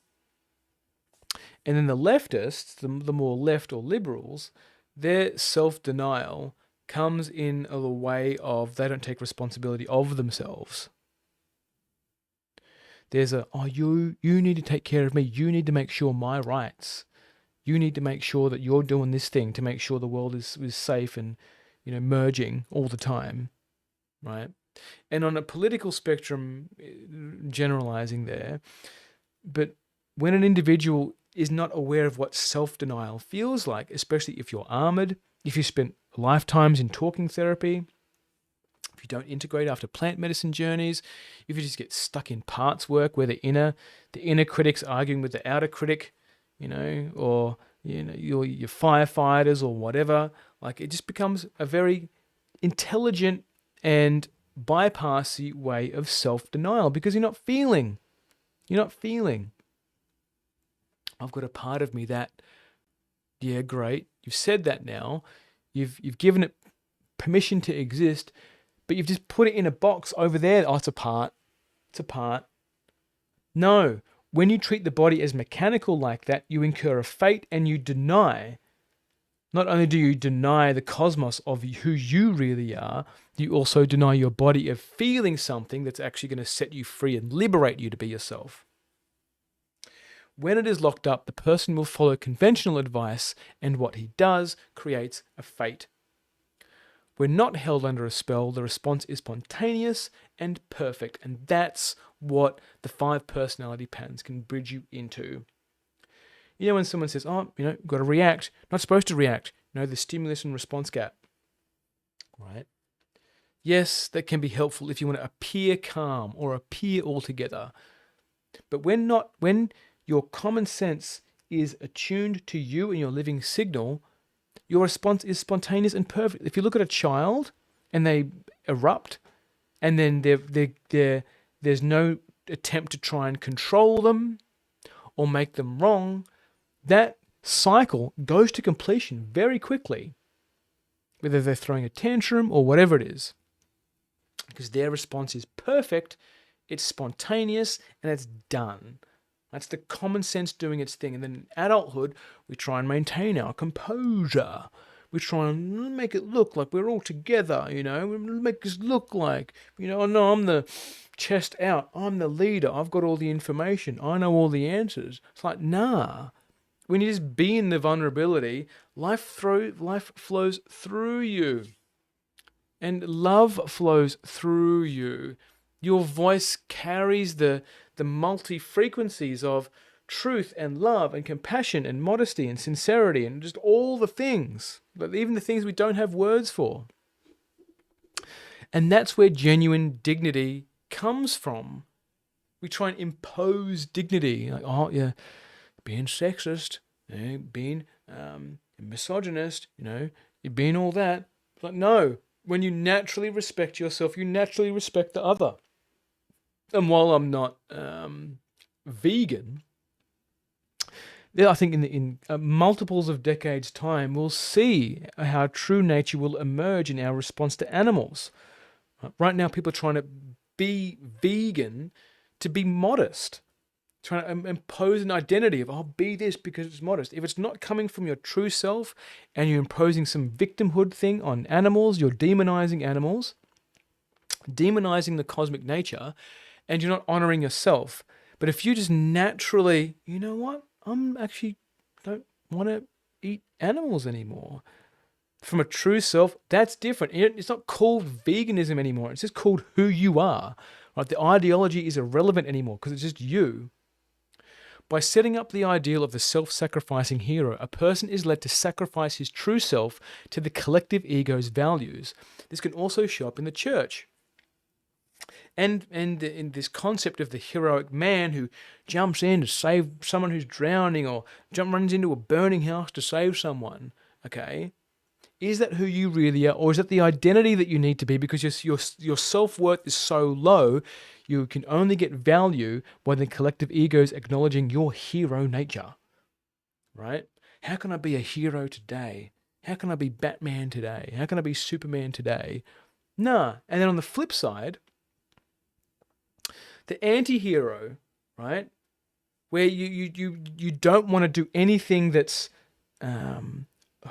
And then the leftists, the more left or liberals, their self-denial comes in the way of they don't take responsibility of themselves. There's you need to take care of me. You need to make sure my rights. You need to make sure that you're doing this thing to make sure the world is safe and, merging all the time, right? And on a political spectrum, generalizing there, but when an individual is not aware of what self-denial feels like, especially if you're armored, if you spent lifetimes in talking therapy, if you don't integrate after plant medicine journeys, if you just get stuck in parts work where the inner critic's arguing with the outer critic, or your firefighters or whatever, like it just becomes a very intelligent and bypassy way of self-denial because you're not feeling. I've got a part of me that, yeah, great. You've said that now. You've given it permission to exist, but you've just put it in a box over there. Oh, it's a part. It's a part. No. When you treat the body as mechanical like that, you incur a fate and you deny. Not only do you deny the cosmos of who you really are, you also deny your body of feeling something that's actually going to set you free and liberate you to be yourself. When it is locked up, the person will follow conventional advice, and what he does creates a fate. When not held under a spell, the response is spontaneous and perfect, and that's what the 5 personality patterns can bridge you into. When someone says, got to react, not supposed to react, the stimulus and response gap, right? Yes, that can be helpful if you want to appear calm or appear altogether. But when your common sense is attuned to you and your living signal, your response is spontaneous and perfect. If you look at a child and they erupt, and then there's no attempt to try and control them or make them wrong, that cycle goes to completion very quickly, whether they're throwing a tantrum or whatever it is, because their response is perfect, it's spontaneous, and it's done. That's the common sense doing its thing. And then in adulthood, we try and maintain our composure. We try and make it look like we're all together, We make us look like, no, I'm the chest out. I'm the leader. I've got all the information. I know all the answers. It's like, nah. When you just be in the vulnerability, life flows through you. And love flows through you. Your voice carries the multi-frequencies of truth and love and compassion and modesty and sincerity and just all the things, but even the things we don't have words for. And that's where genuine dignity comes from. We try and impose dignity, like, being sexist, being misogynist, being all that. It's like, no, when you naturally respect yourself, you naturally respect the other. And while I'm not vegan, I think in multiples of decades' time, we'll see how true nature will emerge in our response to animals. Right now, people are trying to be vegan to be modest, trying to impose an identity of, I'll be this because it's modest. If it's not coming from your true self and you're imposing some victimhood thing on animals, you're demonizing animals, demonizing the cosmic nature, and you're not honoring yourself. But if you just naturally, you know what? I'm actually don't want to eat animals anymore. From a true self, that's different. It's not called veganism anymore. It's just called who you are. Right? The ideology is irrelevant anymore because it's just you. By setting up the ideal of the self-sacrificing hero, a person is led to sacrifice his true self to the collective ego's values. This can also show up in the church. And in this concept of the heroic man who jumps in to save someone who's drowning or runs into a burning house to save someone, okay? Is that who you really are, or is that the identity that you need to be because your self-worth is so low, you can only get value by the collective egos acknowledging your hero nature, right? How can I be a hero today? How can I be Batman today? How can I be Superman today? Nah. And then on the flip side, the anti-hero, right? Where you don't want to do anything that's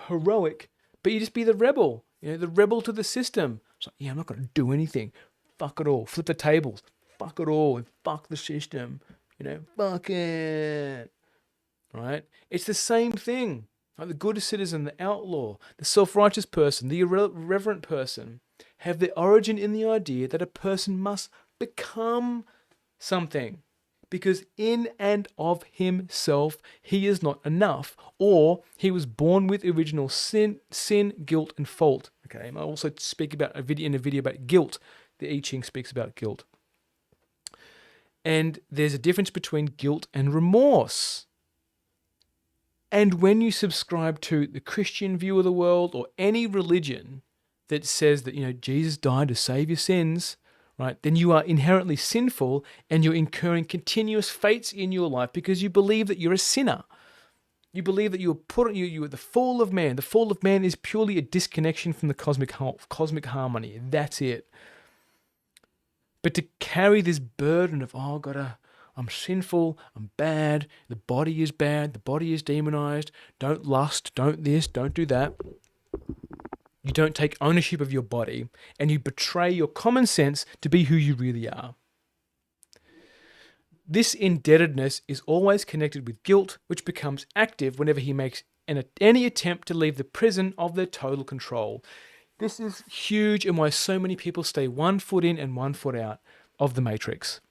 heroic, but you just be the rebel, the rebel to the system. It's like, yeah, I'm not going to do anything. Fuck it all. Flip the tables. Fuck it all. And fuck the system. Fuck it. Right? It's the same thing. Like the good citizen, the outlaw, the self-righteous person, the irreverent person have their origin in the idea that a person must become something. Because in and of himself, he is not enough, or he was born with original sin, guilt, and fault. Okay, I also speak about in a video about guilt. The I Ching speaks about guilt. And there's a difference between guilt and remorse. And when you subscribe to the Christian view of the world or any religion that says that, Jesus died to save your sins, right, then you are inherently sinful and you're incurring continuous fates in your life because you believe that you're a sinner. You believe that you are the fall of man. The fall of man is purely a disconnection from the cosmic harmony. That's it. But to carry this burden of, I'm sinful, I'm bad, the body is bad, the body is demonized, don't lust, don't this, don't do that. You don't take ownership of your body, and you betray your common sense to be who you really are. This indebtedness is always connected with guilt, which becomes active whenever he makes any attempt to leave the prison of their total control. This is huge and why so many people stay 1 foot in and 1 foot out of the matrix.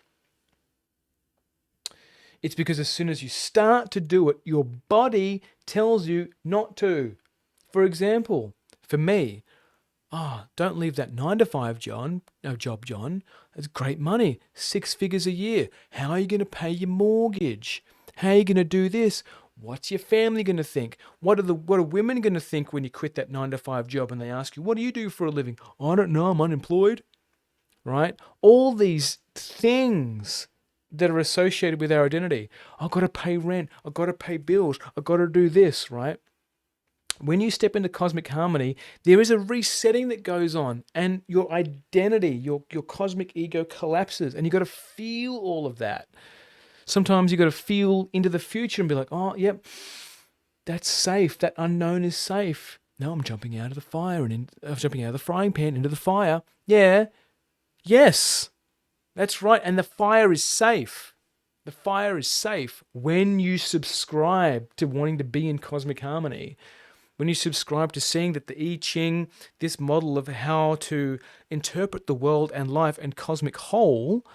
It's because as soon as you start to do it, your body tells you not to. For example, for me, don't leave that 9-to-5 job, John. That's great money, 6 figures a year. How are you going to pay your mortgage? How are you going to do this? What's your family going to think? What are women going to think when you quit that 9-to-5 job and they ask you, what do you do for a living? I don't know, I'm unemployed. Right? All these things that are associated with our identity. I've got to pay rent. I've got to pay bills. I've got to do this, right? When you step into cosmic harmony, there is a resetting that goes on and your identity, your cosmic ego collapses and you've got to feel all of that. Sometimes you've got to feel into the future and be like, oh, yep, that's safe. That unknown is safe. No, I'm jumping out of the fire and I'm jumping out of the frying pan into the fire. Yeah. Yes. That's right. And the fire is safe. The fire is safe when you subscribe to wanting to be in cosmic harmony. When you subscribe to seeing that the I Ching, this model of how to interpret the world and life and cosmic whole,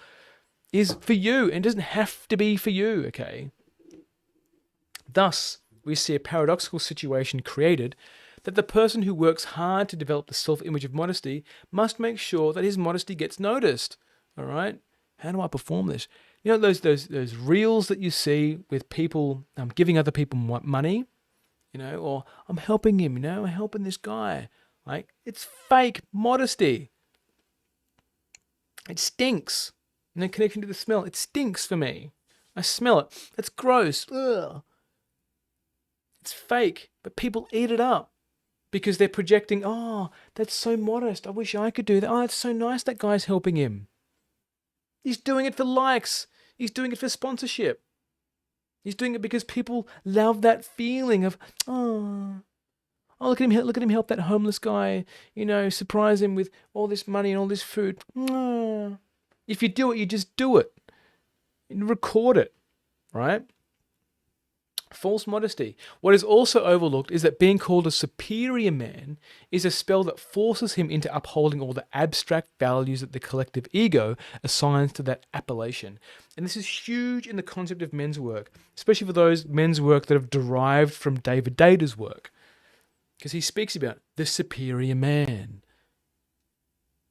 is for you and doesn't have to be for you, okay? Thus, we see a paradoxical situation created that the person who works hard to develop the self-image of modesty must make sure that his modesty gets noticed. All right? How do I perform this? Those reels that you see with people giving other people money, or I'm helping him, I'm helping this guy. Like, it's fake modesty. It stinks. And then connection to the smell, it stinks for me. I smell it. It's gross. Ugh. It's fake, but people eat it up because they're projecting, oh, that's so modest. I wish I could do that. Oh, it's so nice that guy's helping him. He's doing it for likes. He's doing it for sponsorship. He's doing it because people love that feeling of, look at him help that homeless guy, surprise him with all this money and all this food. If you do it, you just do it. And record it, right? False modesty. What is also overlooked is that being called a superior man is a spell that forces him into upholding all the abstract values that the collective ego assigns to that appellation. And this is huge in the concept of men's work, especially for those men's work that have derived from David Data's work. Because he speaks about the superior man.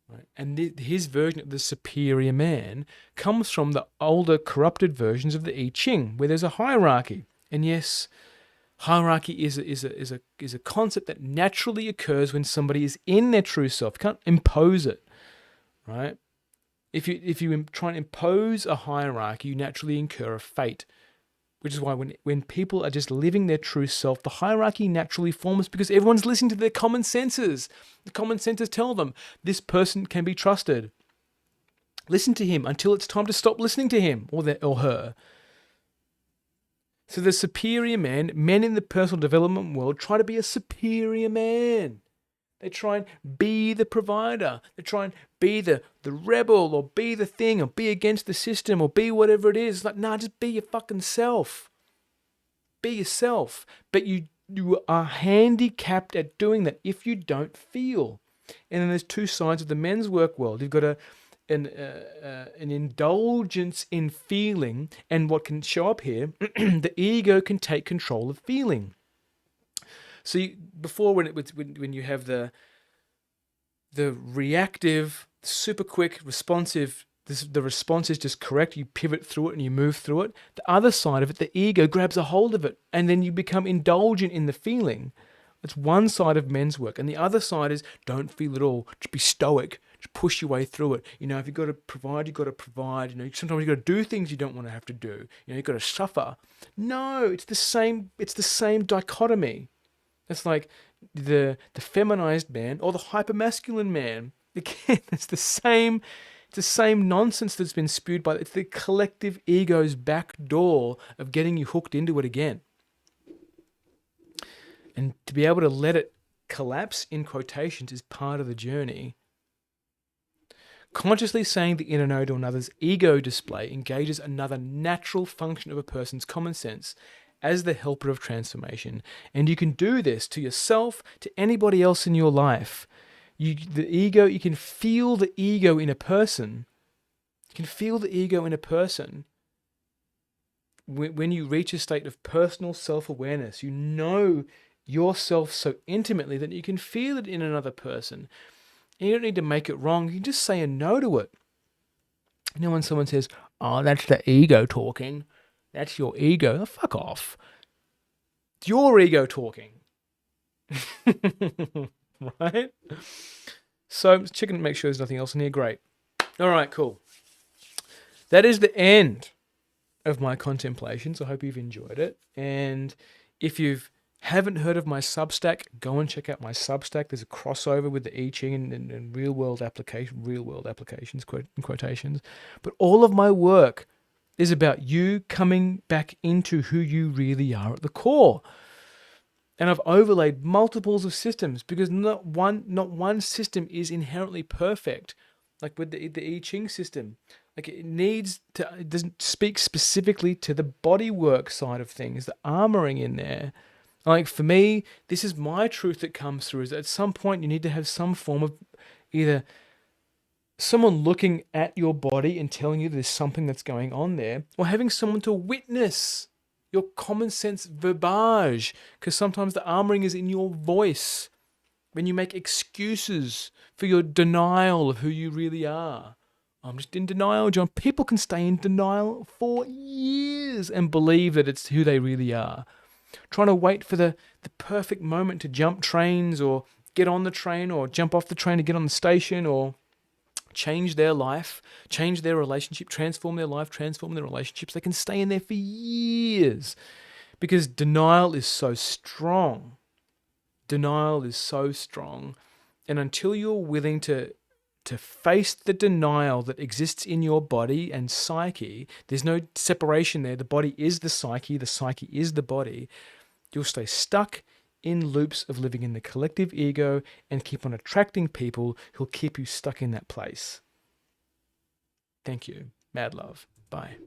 Right? And his version of the superior man comes from the older corrupted versions of the I Ching, where there's a hierarchy. And yes, Hierarchy is a concept that naturally occurs when somebody is in their true self. You can't impose it, right? If you try and impose a hierarchy, you naturally incur a fate. Which is why when people are just living their true self, the hierarchy naturally forms because everyone's listening to their common senses. The common senses tell them this person can be trusted. Listen to him until it's time to stop listening to him or her. So the superior men in the personal development world try to be a superior man. They try and be the provider. They try and be the rebel or be the thing or be against the system or be whatever it is. It's like, nah, just be your fucking self. Be yourself. But you are handicapped at doing that if you don't feel. And then there's two sides of the men's work world. You've got an indulgence in feeling, and what can show up here, the ego can take control of feeling. So before when you have the reactive, super quick, responsive, the response is just correct, you pivot through it and you move through it. The other side of it, the ego grabs a hold of it and then you become indulgent in the feeling. It's one side of men's work. And the other side is don't feel it all. Just be stoic. Just push your way through it. You know, if you've got to provide, you've got to provide. You know, sometimes you've got to do things you don't want to have to do. You know, you've got to suffer. No, it's the same dichotomy. It's like the feminized man or the hypermasculine man. Again, it's the same nonsense that's been spewed by it's the collective ego's back door of getting you hooked into it again. And to be able to let it collapse in quotations is part of the journey. Consciously saying the inner no to another's ego display engages another natural function of a person's common sense as the helper of transformation. And you can do this to yourself, to anybody else in your life. You can feel the ego in a person. You can feel the ego in a person when you reach a state of personal self-awareness. You know yourself so intimately that you can feel it in another person. And you don't need to make it wrong. You can just say a no to it. You know when someone says, oh, that's the ego talking. That's your ego. Oh, fuck off. It's your ego talking. Right? So, checking to make sure there's nothing else in here. Great. All right, cool. That is the end of my contemplations. I hope you've enjoyed it. And if you haven't heard of my Substack, go and check out my Substack. There's a crossover with the I Ching and real world applications, in quotations. But all of my work is about you coming back into who you really are at the core. And I've overlaid multiples of systems because not one system is inherently perfect. Like with the I Ching system, like it doesn't speak specifically to the body work side of things, the armoring in there. Like for me, this is my truth that comes through, is that at some point you need to have some form of either someone looking at your body and telling you there's something that's going on there, or having someone to witness your common sense verbiage, because sometimes the armoring is in your voice when you make excuses for your denial of who you really are. I'm just in denial, John. People can stay in denial for years and believe that it's who they really are. Trying to wait for the perfect moment to jump trains or get on the train or jump off the train to get on the station or change their life, change their relationship, transform their life, transform their relationships. They can stay in there for years because denial is so strong. Denial is so strong. And until you're willing to face the denial that exists in your body and psyche, there's no separation there. The body is the psyche is the body. You'll stay stuck in loops of living in the collective ego and keep on attracting people who'll keep you stuck in that place. Thank you. Mad love. Bye.